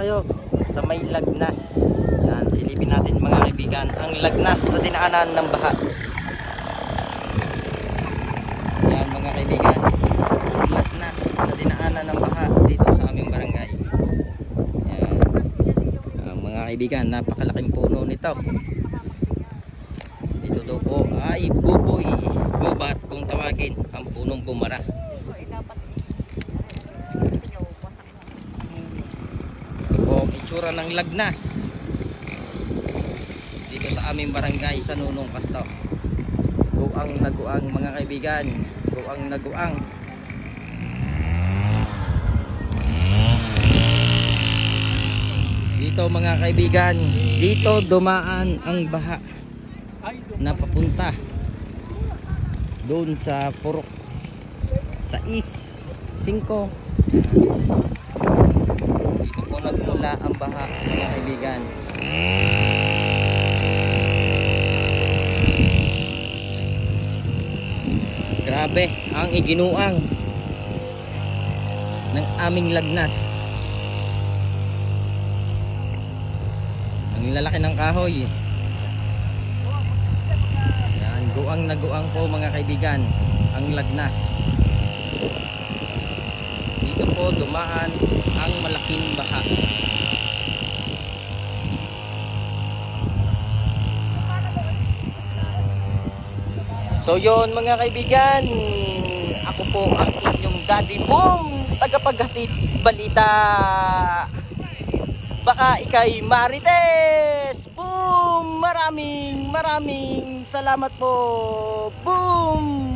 tayo sa may Lagnas. Yan, silipin natin mga kaibigan ang Lagnas na dinaanan ng baha. Yan mga kaibigan, Lagnas na dinaanan ng baha dito sa aming barangay. Yan, mga kaibigan, napakalaking puno nito. Ito daw po ay buboy, gubat kung tawagin, ang punong bumara. Itsura ng Lagnas dito sa aming barangay sa Nunong Kasto. Guang na guang mga kaibigan, guang na guang. Dito mga kaibigan, dito dumaan ang baha na papunta doon sa Purok, sa East 5. Dito po nagmula ang baha mga kaibigan. Grabe ang iginuang ng aming Lagnas. Ang lalaki ng kahoy. Yan, guang na guang po mga kaibigan ang Lagnas. Dito po dumaan ang malaking baha. So yon mga kaibigan, ako po ang inyong Daddy Boom, tagapaghatid balita. Baka ikay Marites. Boom! Maraming salamat po. Boom!